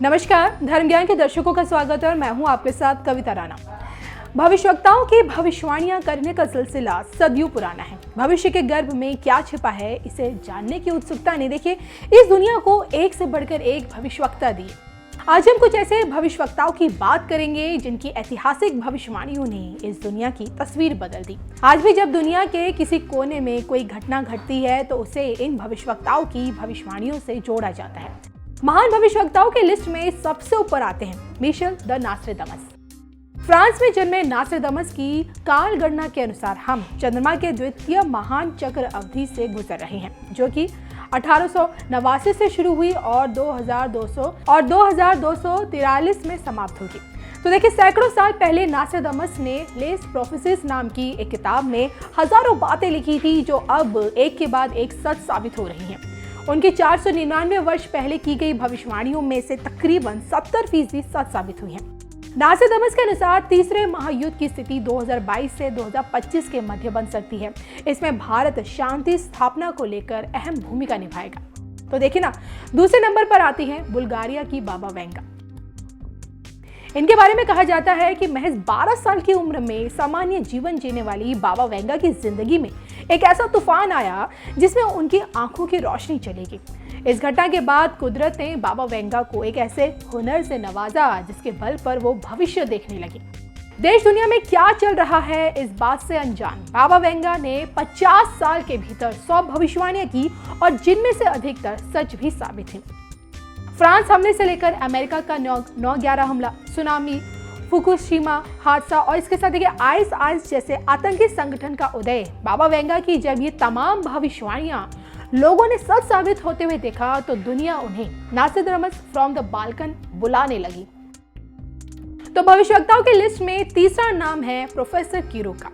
नमस्कार, धर्म ज्ञान के दर्शकों का स्वागत है और मैं हूं आपके साथ कविता राणा। भविष्यवक्ताओं की भविष्यवाणियां करने का सिलसिला सदियों पुराना है। भविष्य के गर्भ में क्या छिपा है, इसे जानने की उत्सुकता ने देखिए इस दुनिया को एक से बढ़कर एक भविष्यवक्ता दिए। आज हम कुछ ऐसे भविष्यवक्ताओं की बात करेंगे जिनकी ऐतिहासिक भविष्यवाणियों ने इस दुनिया की तस्वीर बदल दी। आज भी जब दुनिया के किसी कोने में कोई घटना घटती है तो उसे इन भविष्यवक्ताओं की भविष्यवाणियों से जोड़ा जाता है। महान भविष्यवक्ताओं के लिस्ट में सबसे ऊपर आते हैं मिशेल द नास्ट्रेदामस। फ्रांस में जन्मे नास्ट्रेदामस की काल गणना के अनुसार हम चंद्रमा के द्वितीय महान चक्र अवधि से गुजर रहे हैं, जो कि 1889 से शुरू हुई और 2243 में समाप्त होगी। तो देखिए, सैकड़ों साल पहले नास्ट्रेदामस ने लेस प्रोफेसीज नाम की एक किताब में हजारों बातें लिखी थी जो अब एक के बाद एक सच साबित हो रही हैं। उनकी 499 वर्ष पहले की गई भविष्यवाणियों में से तकरीबन 70% सच साबित हुई हैं। नास्ट्रेदामस के अनुसार तीसरे महायुद्ध की स्थिति 2022 से 2025 के मध्य बन सकती है। इसमें भारत शांति स्थापना को लेकर अहम भूमिका निभाएगा। तो देखिए ना, दूसरे नंबर पर आती हैं बुल्गारिया की बाबा वेंगा। इनके बारे में कहा जाता है कि महज 12 साल की उम्र में सामान्य जीवन जीने वाली बाबा वेंगा की जिंदगी में एक ऐसा तूफान आया जिसमें उनकी आंखों की रोशनी चली गई। इस घटना के बाद कुदरत ने बाबा वेंगा को एक ऐसे हुनर से नवाजा जिसके बल पर वो भविष्य देखने लगी। देश दुनिया में क्या चल रहा है इस बात से अनजान बाबा वेंगा ने 50 साल के भीतर 100 भविष्यवाणियां की और जिनमें से अधिकतर सच भी साबित हुई। फ्रांस हमले से लेकर अमेरिका का 9/11 हमला, सुनामी, फुकुशिमा हादसा और इसके साथ देखिए आईएस जैसे आतंकी संगठन का उदय, बाबा वेंगा की जब ये तमाम भविष्यवाणियां लोगों ने सच साबित होते हुए देखा तो दुनिया उन्हें नास्ट्रेदामस फ्रॉम द बाल्कन बुलाने लगी। तो भविष्यवक्ताओं की लिस्ट में तीसरा नाम है प्रोफेसर कीरो का।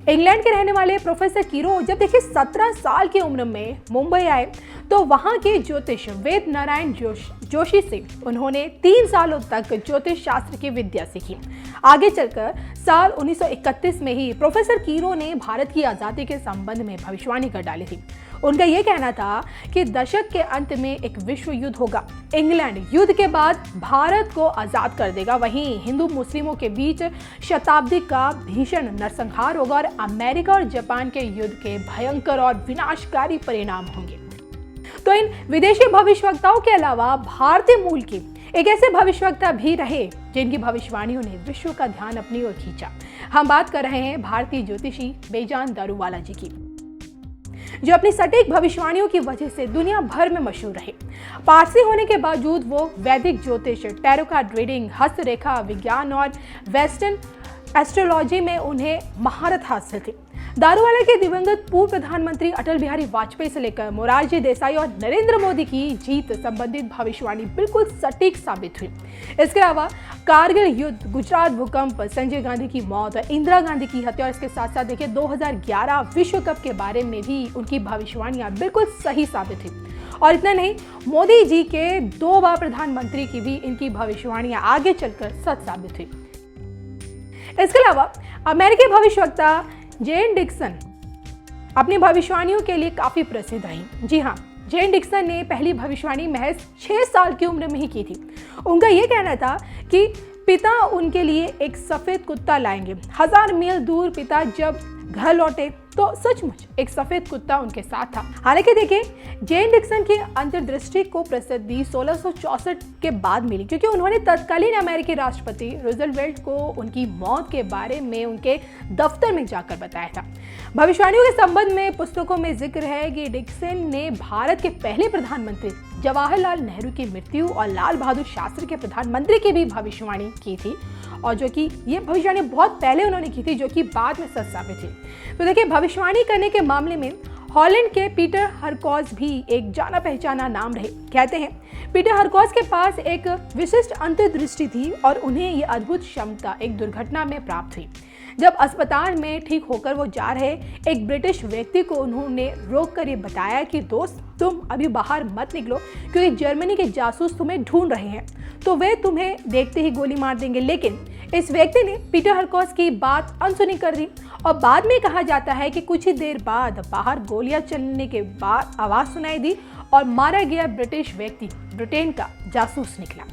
इंग्लैंड के रहने वाले प्रोफेसर कीरो जब देखिए 17 साल की उम्र में मुंबई आए तो वहां के ज्योतिष वेद नारायण जोशी से उन्होंने 3 सालों तक ज्योतिष शास्त्र की विद्या सीखी। आगे चलकर साल 1931 में ही प्रोफेसर कीरो ने भारत की आजादी के संबंध में भविष्यवाणी कर डाली थी। उनका यह कहना था कि दशक के अंत में एक विश्व युद्ध होगा। इंग्लैंड युद्ध के बाद भारत को आजाद कर देगा। वहीं हिंदू मुस्लिमों के बीच शताब्दी का भीषण नरसंहार होगा और अमेरिका और जापान के युद्ध के भयंकर और विनाशकारी परिणाम होंगे। तो इन विदेशी भविष्यवक्ताओं के अलावा भारतीय मूल के एक ऐसे भविष्यवक्ता भी रहे जिनकी भविष्यवाणियों ने विश्व का ध्यान अपनी ओर खींचा। हम बात कर रहे हैं भारतीय ज्योतिषी बेजान दारूवाला जी की, जो अपनी सटीक भविष्यवाणियों की वजह से दुनिया भर में मशहूर रहे। पारसी होने के बावजूद वो वैदिक ज्योतिष, टैरो कार्ड रीडिंग, हस्तरेखा विज्ञान और वेस्टर्न एस्ट्रोलॉजी में उन्हें महारत हासिल थी। दारूवाला के दिवंगत पूर्व प्रधानमंत्री अटल बिहारी वाजपेयी से लेकर मोरारजी देसाई और नरेंद्र मोदी की जीत संबंधित भविष्यवाणी बिल्कुल सटीक साबित हुई। इसके अलावा कारगिल युद्ध, गुजरात भूकंप, संजय गांधी की मौत और इंदिरा गांधी की हत्या और इसके साथ साथ देखिए 2011 विश्व कप के बारे में भी उनकी भविष्यवाणियां बिल्कुल सही साबित हुई। और इतना नहीं, मोदी जी के 2 बार प्रधानमंत्री की भी इनकी भविष्यवाणियां आगे चलकर सच साबित हुई। इसके अलावा अमेरिकी भविष्यवक्ता जेन डिक्सन अपनी भविष्यवाणियों के लिए काफी प्रसिद्ध रही। जी हाँ, जेन डिक्सन ने पहली भविष्यवाणी महज 6 साल की उम्र में ही की थी। उनका यह कहना था कि पिता उनके लिए एक सफेद कुत्ता लाएंगे। 1000 मील दूर पिता जब घर लौटे तो सचमुच एक सफेद कुत्ता उनके साथ था। हालांकि देखिए, जेन डिक्सन की अंतर्दृष्टि को प्रसिद्धि 1664 के बाद मिली, क्योंकि उन्होंने तत्कालीन अमेरिकी राष्ट्रपति रूजवेल्ट को उनकी मौत के बारे में उनके दफ्तर में जाकर बताया था। भविष्यवाणियों के संबंध में पुस्तकों में जिक्र है कि डिक्सन ने भारत के पहले प्रधानमंत्री जवाहरलाल नेहरू की मृत्यु और लाल बहादुर शास्त्री के प्रधानमंत्री की भी भविष्यवाणी की थी, और जो कि ये भविष्यवाणी बहुत पहले उन्होंने की थी, जो कि बाद में सच साबित हुई। तो देखिए, भविष्यवाणी करने के मामले में हॉलैंड के पीटर हरकॉज भी एक जाना पहचाना नाम रहे। कहते हैं पीटर हरकॉज के पास एक विशिष्ट अंतर्दृष्टि थी और उन्हें ये अद्भुत क्षमता एक दुर्घटना में प्राप्त हुई। जब अस्पताल में ठीक होकर वो जा रहे एक ब्रिटिश व्यक्ति को उन्होंने रोककर ये बताया कि दोस्त, तुम अभी बाहर मत निकलो क्योंकि जर्मनी के जासूस तुम्हें ढूंढ रहे हैं, तो वे तुम्हें देखते ही गोली मार देंगे। लेकिन इस व्यक्ति ने पीटर हरकॉज की बात अनसुनी कर दी और बाद में कहा जाता है कि कुछ ही देर बाद बाहर गोलियां चलने के बाद आवाज सुनाई दी और मारा गया ब्रिटिश व्यक्ति ब्रिटेन का जासूस निकला।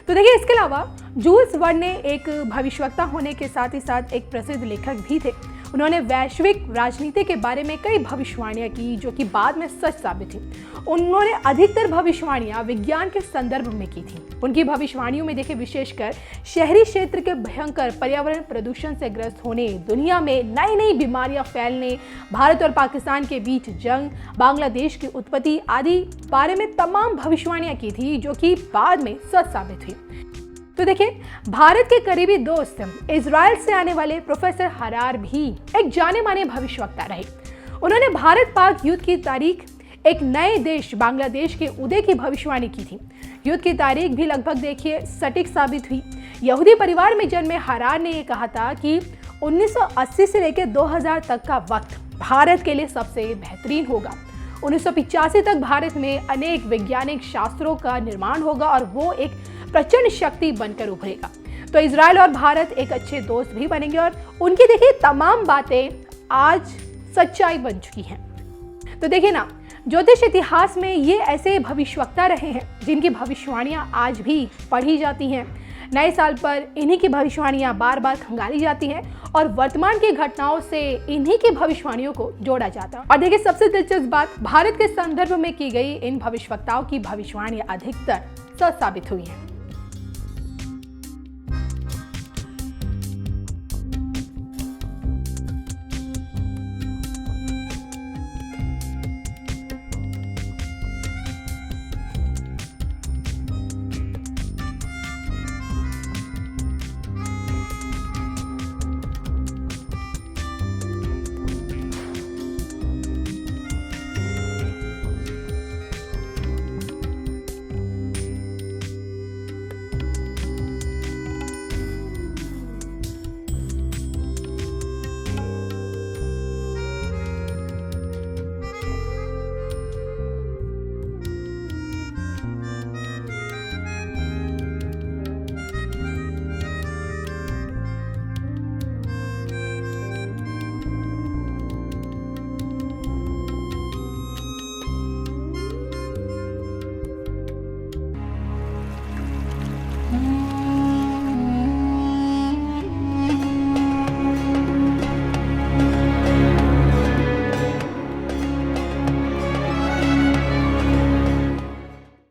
तो देखिए, इसके अलावा जूल्स वर्न ने एक भविष्यवक्ता होने के साथ ही साथ एक प्रसिद्ध लेखक भी थे। उन्होंने वैश्विक राजनीति के बारे में कई भविष्यवाणियां की जो कि बाद में सच साबित हुई। उन्होंने अधिकतर भविष्यवाणियां विज्ञान के संदर्भ में की थी। उनकी भविष्यवाणियों में देखिए विशेषकर शहरी क्षेत्र के भयंकर पर्यावरण प्रदूषण से ग्रस्त होने, दुनिया में नई नई बीमारियां फैलने, भारत और पाकिस्तान के बीच जंग, बांग्लादेश की उत्पत्ति आदि बारे में तमाम भविष्यवाणियां की थी जो कि बाद में सच साबित हुई। तो देखिए, भारत के करीबी दोस्त इजराइल से आने वाले प्रोफेसर हरार भी एक जाने माने भविष्यवक्ता रहे। उन्होंने भारत पाक युद्ध की तारीख, एक नए देश बांग्लादेश के उदय की भविष्यवाणी की थी। युद्ध की तारीख भी लगभग देखिए सटीक साबित हुई। यहूदी परिवार में जन्मे हरार ने यह कहा था कि 1980 से लेकर 2000 तक का वक्त भारत के लिए सबसे बेहतरीन होगा। 1985 तक भारत में अनेक वैज्ञानिक शास्त्रों का निर्माण होगा और वो एक प्रचंड शक्ति बनकर उभरेगा। तो इजराइल और भारत एक अच्छे दोस्त भी बनेंगे और उनकी देखिए तमाम बातें आज सच्चाई बन चुकी हैं। तो देखिए ना, ज्योतिष इतिहास में ये ऐसे भविष्यवक्ता रहे हैं जिनकी भविष्यवाणियां आज भी पढ़ी जाती हैं। नए साल पर इन्हीं की भविष्यवाणियां बार बार खंगाली जाती हैं और वर्तमान की घटनाओं से इन्हीं की भविष्यवाणियों को जोड़ा जाता है। और देखिए, सबसे दिलचस्प बात, भारत के संदर्भ में की गई इन भविष्यवक्ताओं की भविष्यवाणियां अधिकतर सच साबित हुई हैं।